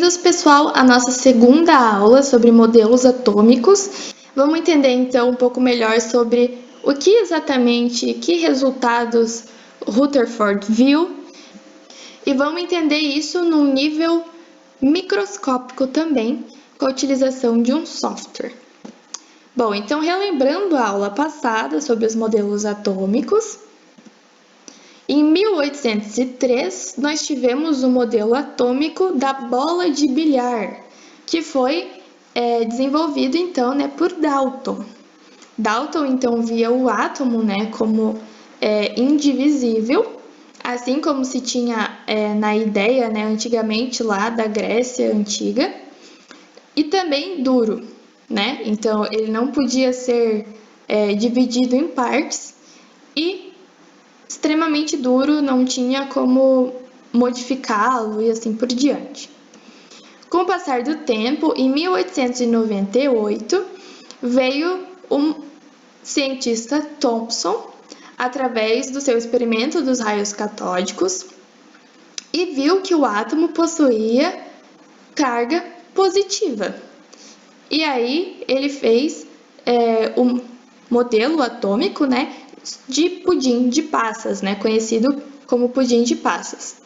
bem-vindos, pessoal, à nossa segunda aula sobre modelos atômicos. Vamos entender, então, um pouco melhor sobre o que exatamente, que resultados Rutherford viu, e vamos entender isso num nível microscópico também, com a utilização de um software. Bom, então, relembrando a aula passada sobre os modelos atômicos, em 1803, nós tivemos o modelo atômico da bola de bilhar, que foi desenvolvido, então, por Dalton. Dalton, então, via o átomo, como indivisível, assim como se tinha na ideia, antigamente, lá da Grécia Antiga, e também duro, Então, ele não podia ser dividido em partes e extremamente duro, não tinha como modificá-lo e assim por diante. Com o passar do tempo, em 1898, veio um cientista Thomson, através do seu experimento dos raios catódicos, e viu que o átomo possuía carga positiva. E aí ele fez um modelo atômico, de pudim de passas, conhecido como pudim de passas.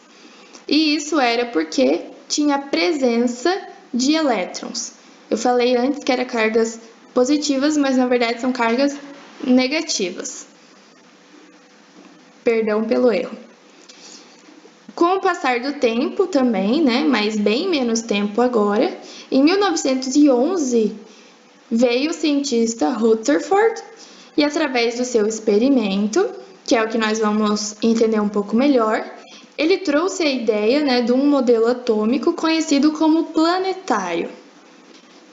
E isso era porque tinha presença de elétrons. Eu falei antes que eram cargas positivas, mas na verdade são cargas negativas. Perdão pelo erro. Com o passar do tempo também, mas bem menos tempo agora, em 1911 veio o cientista Rutherford e, através do seu experimento, que é o que nós vamos entender um pouco melhor, ele trouxe a ideia de um modelo atômico conhecido como planetário,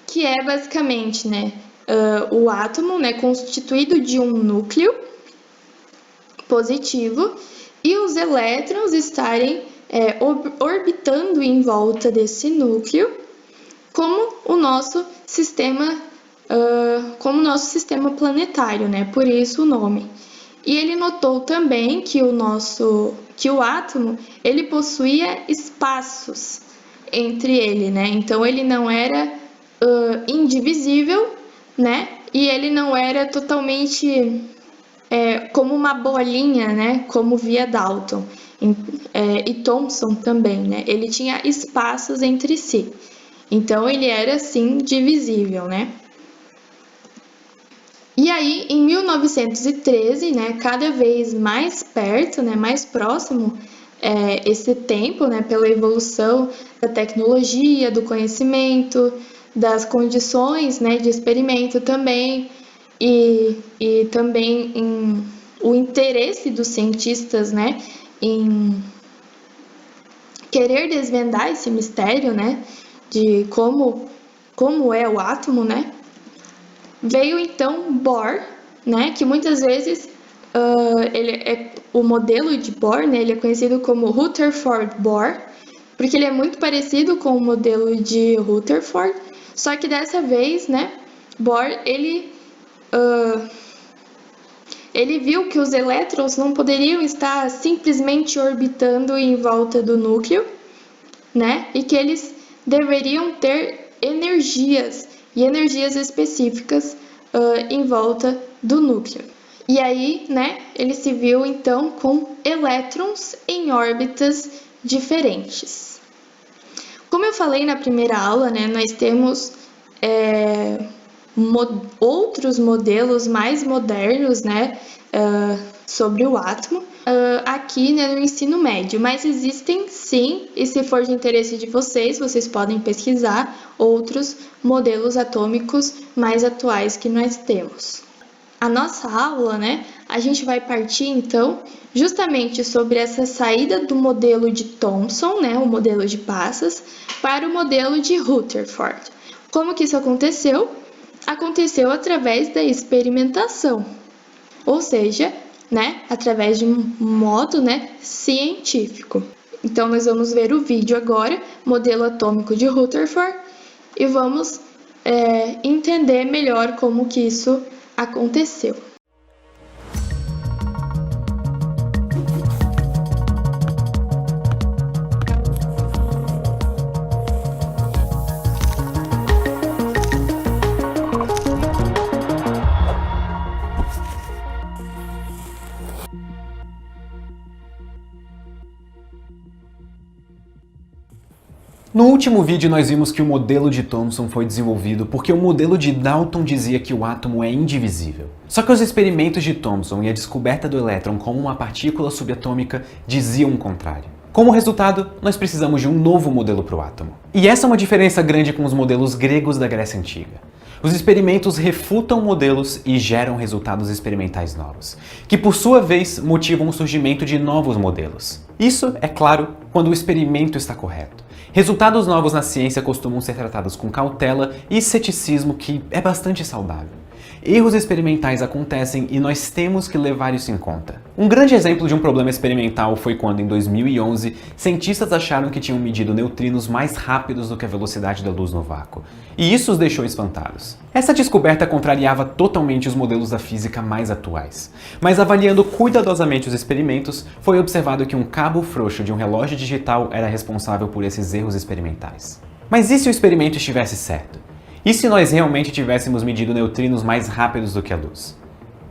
que é basicamente o átomo constituído de um núcleo positivo e os elétrons estarem orbitando em volta desse núcleo, como o nosso sistema planetário, por isso o nome. E ele notou também que o átomo ele possuía espaços entre ele, Então ele não era indivisível, E ele não era totalmente como uma bolinha, Como via Dalton e Thomson também, Ele tinha espaços entre si. Então ele era sim divisível, E aí, em 1913, cada vez mais perto, mais próximo esse tempo, pela evolução da tecnologia, do conhecimento, das condições, de experimento também, e também o interesse dos cientistas, em querer desvendar esse mistério, de como é o átomo, Veio então Bohr, que muitas vezes o modelo de Bohr, ele é conhecido como Rutherford Bohr, porque ele é muito parecido com o modelo de Rutherford, só que dessa vez, Bohr ele viu que os elétrons não poderiam estar simplesmente orbitando em volta do núcleo, e que eles deveriam ter energias e energias específicas em volta do núcleo. E aí, ele se viu então com elétrons em órbitas diferentes. Como eu falei na primeira aula, nós temos outros modelos mais modernos, sobre o átomo, aqui no ensino médio, mas existem sim, e se for de interesse de vocês podem pesquisar outros modelos atômicos mais atuais que nós temos. A nossa aula, a gente vai partir então justamente sobre essa saída do modelo de Thomson, o modelo de passas, para o modelo de Rutherford. Como que isso aconteceu? Aconteceu através da experimentação, ou seja, através de um modo científico. Então, nós vamos ver o vídeo agora, modelo atômico de Rutherford, e vamos entender melhor como que isso aconteceu. No último vídeo nós vimos que o modelo de Thomson foi desenvolvido porque o modelo de Dalton dizia que o átomo é indivisível. Só que os experimentos de Thomson e a descoberta do elétron como uma partícula subatômica diziam o contrário. Como resultado, nós precisamos de um novo modelo para o átomo. E essa é uma diferença grande com os modelos gregos da Grécia Antiga. Os experimentos refutam modelos e geram resultados experimentais novos, que por sua vez motivam o surgimento de novos modelos. Isso, é claro, quando o experimento está correto. Resultados novos na ciência costumam ser tratados com cautela e ceticismo, que é bastante saudável. Erros experimentais acontecem e nós temos que levar isso em conta. Um grande exemplo de um problema experimental foi quando, em 2011, cientistas acharam que tinham medido neutrinos mais rápidos do que a velocidade da luz no vácuo, e isso os deixou espantados. Essa descoberta contrariava totalmente os modelos da física mais atuais, mas avaliando cuidadosamente os experimentos, foi observado que um cabo frouxo de um relógio digital era responsável por esses erros experimentais. Mas e se o experimento estivesse certo? E se nós realmente tivéssemos medido neutrinos mais rápidos do que a luz?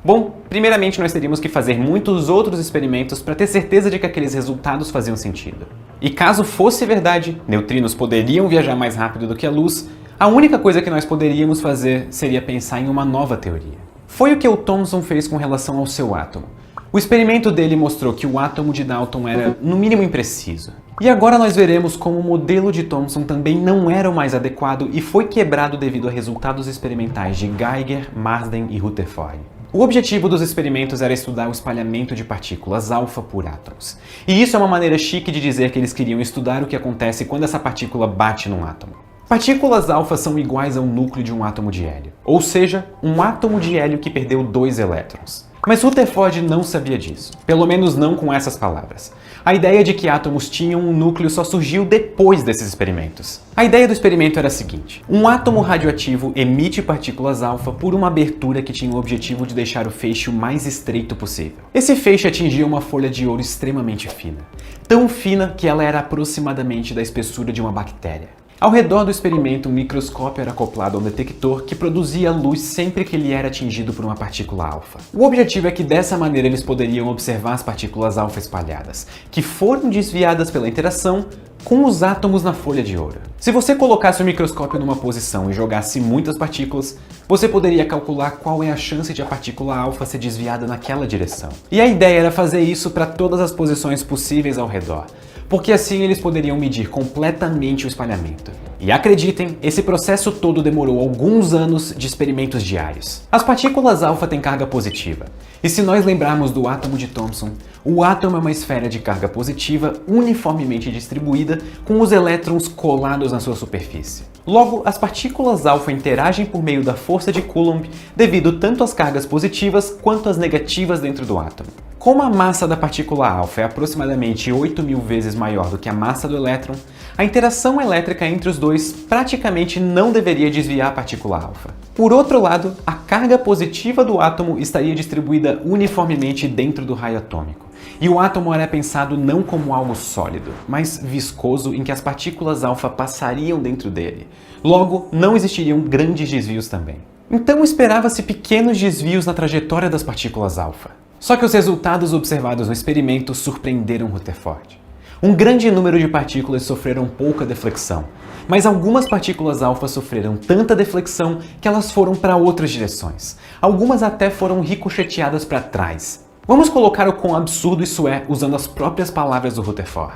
Bom, primeiramente nós teríamos que fazer muitos outros experimentos para ter certeza de que aqueles resultados faziam sentido. E caso fosse verdade, neutrinos poderiam viajar mais rápido do que a luz, a única coisa que nós poderíamos fazer seria pensar em uma nova teoria. Foi o que o Thomson fez com relação ao seu átomo. O experimento dele mostrou que o átomo de Dalton era, no mínimo, impreciso. E agora nós veremos como o modelo de Thomson também não era o mais adequado e foi quebrado devido a resultados experimentais de Geiger, Marsden e Rutherford. O objetivo dos experimentos era estudar o espalhamento de partículas alfa por átomos. E isso é uma maneira chique de dizer que eles queriam estudar o que acontece quando essa partícula bate num átomo. Partículas alfa são iguais ao núcleo de um átomo de hélio, ou seja, um átomo de hélio que perdeu 2 elétrons. Mas Rutherford não sabia disso, pelo menos não com essas palavras. A ideia de que átomos tinham um núcleo só surgiu depois desses experimentos. A ideia do experimento era a seguinte: um átomo radioativo emite partículas alfa por uma abertura que tinha o objetivo de deixar o feixe o mais estreito possível. Esse feixe atingia uma folha de ouro extremamente fina, tão fina que ela era aproximadamente da espessura de uma bactéria. Ao redor do experimento, um microscópio era acoplado a um detector que produzia luz sempre que ele era atingido por uma partícula alfa. O objetivo é que dessa maneira eles poderiam observar as partículas alfa espalhadas, que foram desviadas pela interação com os átomos na folha de ouro. Se você colocasse o microscópio numa posição e jogasse muitas partículas, você poderia calcular qual é a chance de a partícula alfa ser desviada naquela direção. E a ideia era fazer isso para todas as posições possíveis ao redor, porque assim eles poderiam medir completamente o espalhamento. E acreditem, esse processo todo demorou alguns anos de experimentos diários. As partículas alfa têm carga positiva, e se nós lembrarmos do átomo de Thomson, o átomo é uma esfera de carga positiva uniformemente distribuída com os elétrons colados na sua superfície. Logo, as partículas alfa interagem por meio da força de Coulomb devido tanto às cargas positivas quanto às negativas dentro do átomo. Como a massa da partícula alfa é aproximadamente 8.000 vezes maior do que a massa do elétron, a interação elétrica entre os dois praticamente não deveria desviar a partícula alfa. Por outro lado, a carga positiva do átomo estaria distribuída uniformemente dentro do raio atômico. E o átomo era pensado não como algo sólido, mas viscoso em que as partículas alfa passariam dentro dele. Logo, não existiriam grandes desvios também. Então esperava-se pequenos desvios na trajetória das partículas alfa. Só que os resultados observados no experimento surpreenderam Rutherford. Um grande número de partículas sofreram pouca deflexão, mas algumas partículas alfa sofreram tanta deflexão que elas foram para outras direções. Algumas até foram ricocheteadas para trás. Vamos colocar o quão absurdo isso é usando as próprias palavras do Rutherford.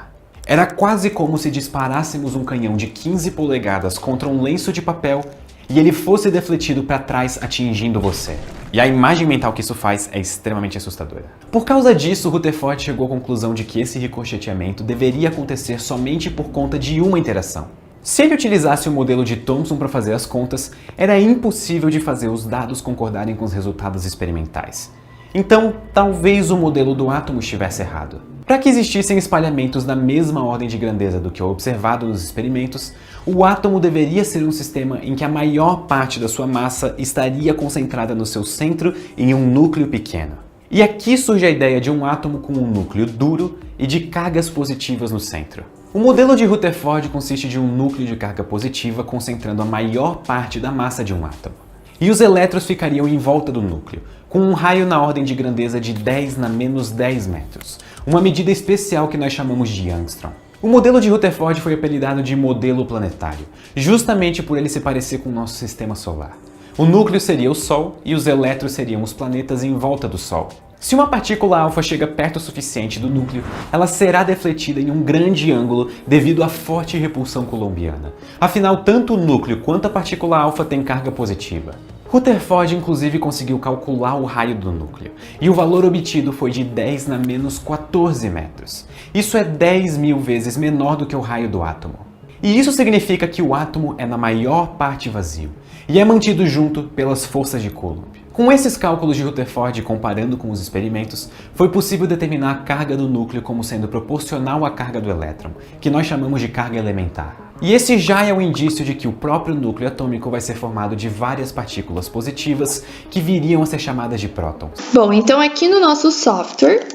Era quase como se disparássemos um canhão de 15 polegadas contra um lenço de papel e ele fosse defletido para trás atingindo você. E a imagem mental que isso faz é extremamente assustadora. Por causa disso, Rutherford chegou à conclusão de que esse ricocheteamento deveria acontecer somente por conta de uma interação. Se ele utilizasse o modelo de Thomson para fazer as contas, era impossível de fazer os dados concordarem com os resultados experimentais. Então, talvez o modelo do átomo estivesse errado. Para que existissem espalhamentos da mesma ordem de grandeza do que o observado nos experimentos, o átomo deveria ser um sistema em que a maior parte da sua massa estaria concentrada no seu centro em um núcleo pequeno. E aqui surge a ideia de um átomo com um núcleo duro e de cargas positivas no centro. O modelo de Rutherford consiste de um núcleo de carga positiva concentrando a maior parte da massa de um átomo. E os elétrons ficariam em volta do núcleo, com um raio na ordem de grandeza de 10 na menos 10 metros, uma medida especial que nós chamamos de Angstrom. O modelo de Rutherford foi apelidado de modelo planetário, justamente por ele se parecer com o nosso sistema solar. O núcleo seria o Sol e os elétrons seriam os planetas em volta do Sol. Se uma partícula alfa chega perto o suficiente do núcleo, ela será defletida em um grande ângulo devido à forte repulsão coulombiana. Afinal, tanto o núcleo quanto a partícula alfa têm carga positiva. Rutherford inclusive conseguiu calcular o raio do núcleo, e o valor obtido foi de 10 na menos 14 metros. Isso é 10.000 vezes menor do que o raio do átomo. E isso significa que o átomo é na maior parte vazio, e é mantido junto pelas forças de Coulomb. Com esses cálculos de Rutherford comparando com os experimentos, foi possível determinar a carga do núcleo como sendo proporcional à carga do elétron, que nós chamamos de carga elementar. E esse já é o indício de que o próprio núcleo atômico vai ser formado de várias partículas positivas que viriam a ser chamadas de prótons. Bom, então aqui no nosso software,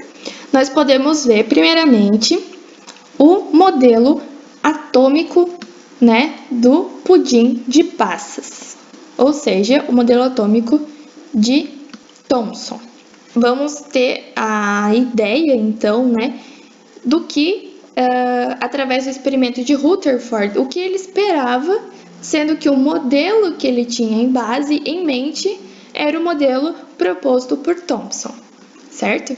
nós podemos ver primeiramente o modelo atômico, né, do pudim de passas, ou seja, o modelo atômico de Thomson. Vamos ter a ideia, então, né, do que, através do experimento de Rutherford, o que ele esperava, sendo que o modelo que ele tinha em base, em mente, era o modelo proposto por Thomson, certo?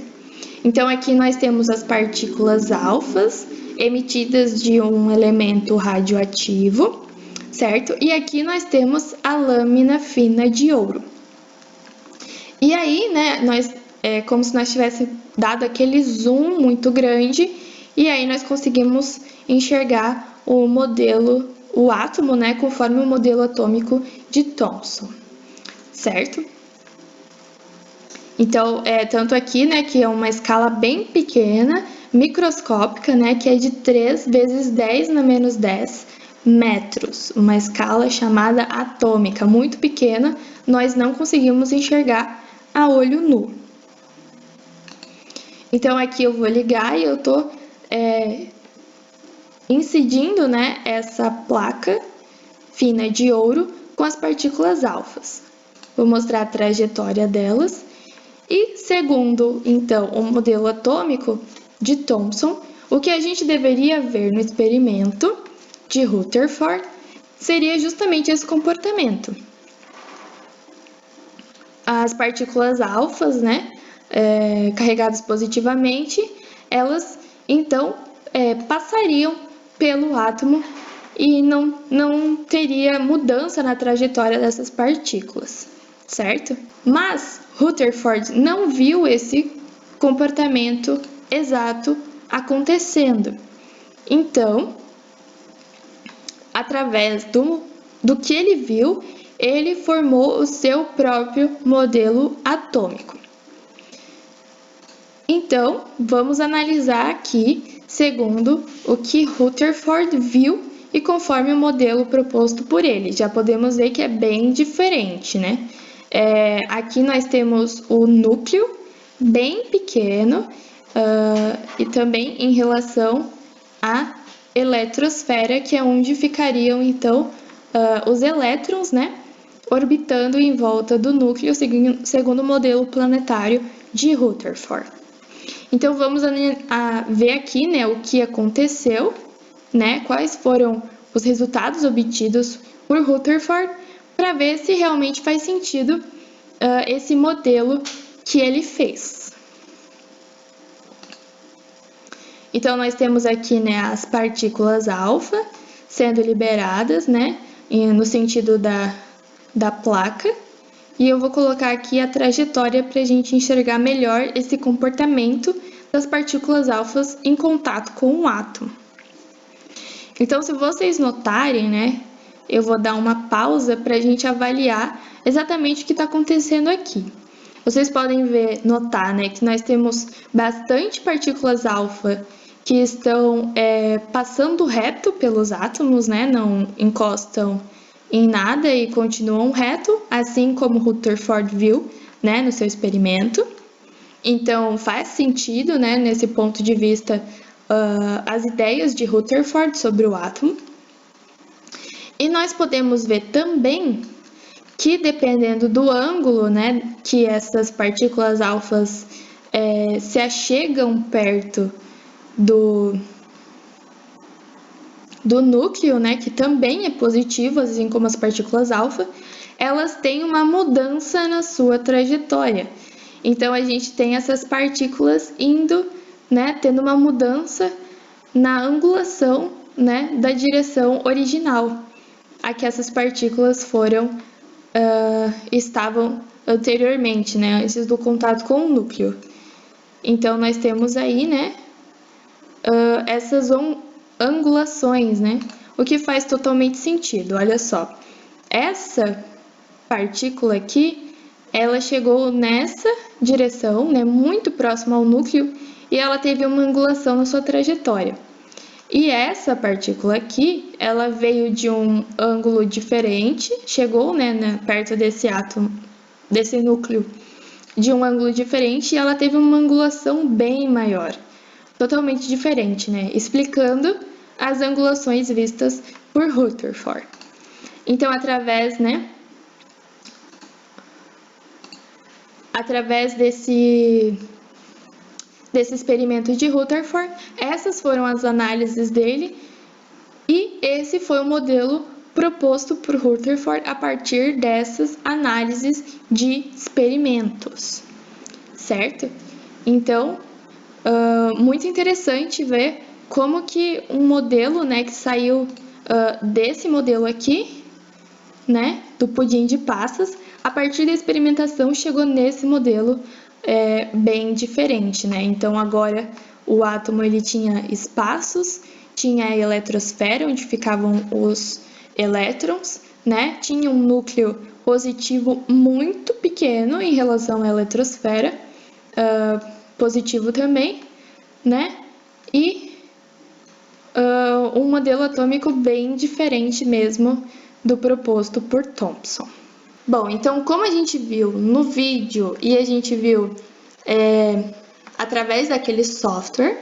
Então, aqui nós temos as partículas alfas emitidas de um elemento radioativo, certo? E aqui nós temos a lâmina fina de ouro. E aí, né, é como se nós tivéssemos dado aquele zoom muito grande, e aí nós conseguimos enxergar o modelo, o átomo, né, conforme o modelo atômico de Thomson, certo? Então, tanto aqui, né, que é uma escala bem pequena, microscópica, né, que é de 3 vezes 10 na menos 10 metros, uma escala chamada atômica, muito pequena, nós não conseguimos enxergar a olho nu. Então aqui eu vou ligar e eu tô incidindo, né, essa placa fina de ouro com as partículas alfas. Vou mostrar a trajetória delas. E segundo, então, o modelo atômico de Thomson, o que a gente deveria ver no experimento de Rutherford seria justamente esse comportamento. As partículas alfas, né, carregadas positivamente, elas então passariam pelo átomo e não teria mudança na trajetória dessas partículas, certo? Mas Rutherford não viu esse comportamento exato acontecendo. Então, através do que ele viu, ele formou o seu próprio modelo atômico. Então, vamos analisar aqui, segundo o que Rutherford viu e conforme o modelo proposto por ele. Já podemos ver que é bem diferente, né? Aqui nós temos o núcleo bem pequeno e também em relação à eletrosfera, que é onde ficariam, então, os elétrons, né? Orbitando em volta do núcleo, segundo o modelo planetário de Rutherford. Então, vamos ver aqui, né, o que aconteceu, né, quais foram os resultados obtidos por Rutherford, para ver se realmente faz sentido esse modelo que ele fez. Então, nós temos aqui, né, as partículas alfa sendo liberadas, né, no sentido da placa, e eu vou colocar aqui a trajetória para a gente enxergar melhor esse comportamento das partículas alfas em contato com o átomo. Então, se vocês notarem, né, eu vou dar uma pausa para a gente avaliar exatamente o que está acontecendo aqui. Vocês podem notar, né, que nós temos bastante partículas alfa que estão passando reto pelos átomos, né, não encostam em nada e continuam reto, assim como Rutherford viu, né, no seu experimento. Então, faz sentido, né, nesse ponto de vista, as ideias de Rutherford sobre o átomo. E nós podemos ver também que, dependendo do ângulo, né, que essas partículas alfas se achegam perto do núcleo, né, que também é positivo, assim como as partículas alfa, elas têm uma mudança na sua trajetória. Então a gente tem essas partículas indo, né, tendo uma mudança na angulação, né, da direção original a que essas partículas estavam anteriormente, né, antes do contato com o núcleo. Então nós temos aí, né, essas angulações, né, o que faz totalmente sentido. Olha só, essa partícula aqui, ela chegou nessa direção, né, muito próxima ao núcleo, e ela teve uma angulação na sua trajetória. E essa partícula aqui, ela veio de um ângulo diferente, chegou, né, perto desse átomo, desse núcleo, de um ângulo diferente, e ela teve uma angulação bem maior, totalmente diferente, né, explicando as angulações vistas por Rutherford. Então, através desse experimento de Rutherford, essas foram as análises dele e esse foi o modelo proposto por Rutherford a partir dessas análises de experimentos, certo? Então, muito interessante ver como que um modelo, né, que saiu desse modelo aqui, né, do pudim de passas, a partir da experimentação chegou nesse modelo bem diferente, né? Então agora o átomo ele tinha espaços, tinha a eletrosfera onde ficavam os elétrons, né? Tinha um núcleo positivo muito pequeno em relação à eletrosfera, positivo também, né? E um modelo atômico bem diferente mesmo do proposto por Thomson. Bom, então como a gente viu no vídeo e a gente viu através daquele software,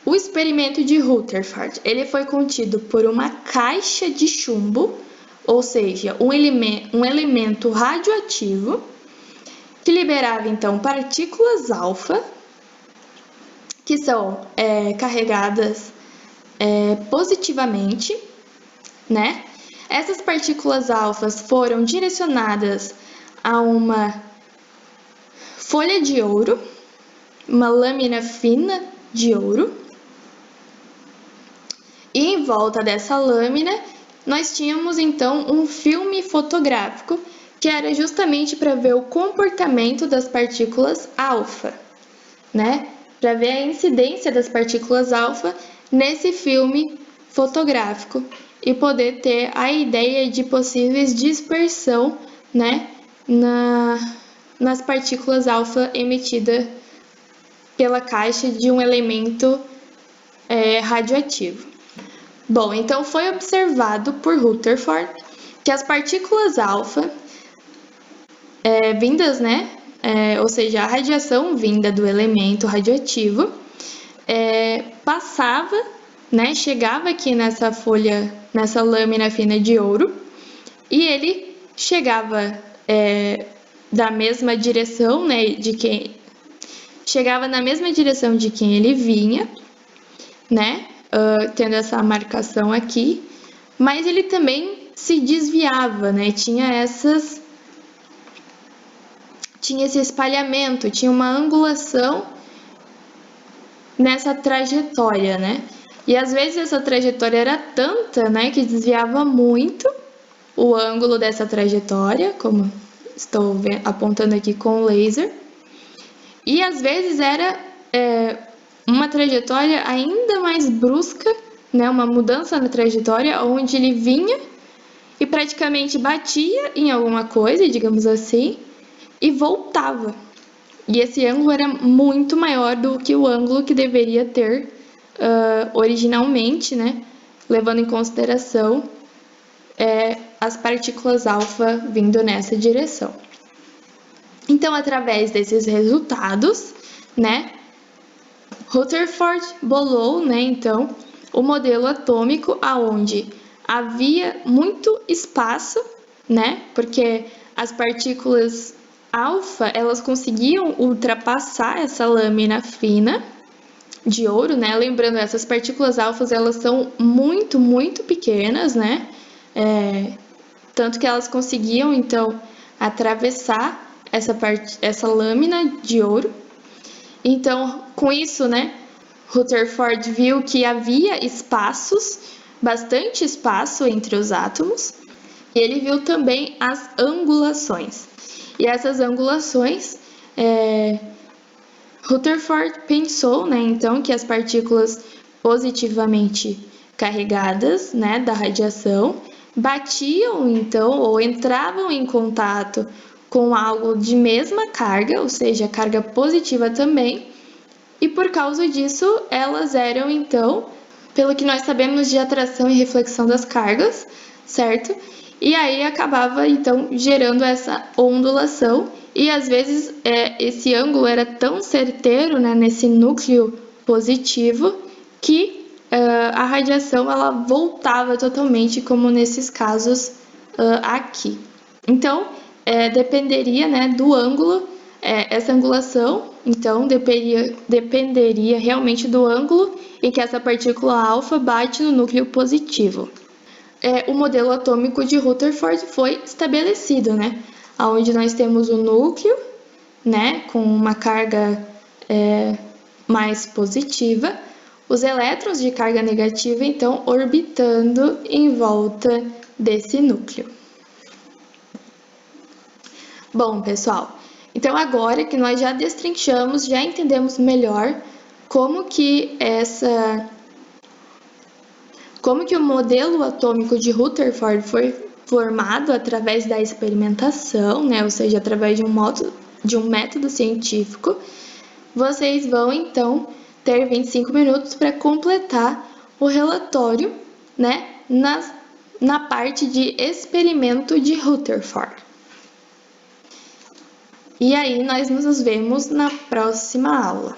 o experimento de Rutherford ele foi contido por uma caixa de chumbo, ou seja, um elemento radioativo que liberava então partículas alfa que são carregadas positivamente, né? Essas partículas alfas foram direcionadas a uma folha de ouro, uma lâmina fina de ouro, e em volta dessa lâmina nós tínhamos então um filme fotográfico que era justamente para ver o comportamento das partículas alfa, né? Para ver a incidência das partículas alfa nesse filme fotográfico e poder ter a ideia de possíveis dispersão, né, nas partículas alfa emitida pela caixa de um elemento radioativo. Bom, então foi observado por Rutherford que as partículas alfa vindas, né, ou seja, a radiação vinda do elemento radioativo passava, né, chegava aqui nessa folha, nessa lâmina fina de ouro, e ele chegava da mesma direção, né, chegava na mesma direção de quem ele vinha, né, tendo essa marcação aqui, mas ele também se desviava, né, tinha esse espalhamento, tinha uma angulação nessa trajetória, né? E às vezes essa trajetória era tanta, né, que desviava muito o ângulo dessa trajetória, como estou apontando aqui com o laser. E às vezes era uma trajetória ainda mais brusca, né, uma mudança na trajetória, onde ele vinha e praticamente batia em alguma coisa, digamos assim, e voltava. E esse ângulo era muito maior do que o ângulo que deveria ter originalmente, né? Levando em consideração as partículas alfa vindo nessa direção. Então, através desses resultados, né, Rutherford bolou, né, então, o modelo atômico aonde havia muito espaço, né, porque as partículas alfa, elas conseguiam ultrapassar essa lâmina fina de ouro, né? Lembrando, essas partículas alfas, elas são muito, muito pequenas, né? Tanto que elas conseguiam, então, atravessar essa lâmina de ouro. Então, com isso, né, Rutherford viu que havia espaços, bastante espaço entre os átomos, e ele viu também as angulações. E essas angulações, Rutherford pensou, né, então, que as partículas positivamente carregadas, né, da radiação batiam, então, ou entravam em contato com algo de mesma carga, ou seja, carga positiva também, e por causa disso elas eram, então, pelo que nós sabemos de atração e reflexão das cargas, certo? E aí acabava, então, gerando essa ondulação, e às vezes esse ângulo era tão certeiro, né, nesse núcleo positivo, que a radiação ela voltava totalmente, como nesses casos aqui. Então, dependeria, né, do ângulo, essa angulação, então dependeria realmente do ângulo em que essa partícula alfa bate no núcleo positivo. O modelo atômico de Rutherford foi estabelecido, né, onde nós temos o núcleo, né, com uma carga mais positiva, os elétrons de carga negativa, então, orbitando em volta desse núcleo. Bom, pessoal, então agora que nós já destrinchamos, já entendemos melhor como que o modelo atômico de Rutherford foi formado através da experimentação, né, ou seja, através de um método científico, vocês vão então ter 25 minutos para completar o relatório, né, na parte de experimento de Rutherford. E aí nós nos vemos na próxima aula.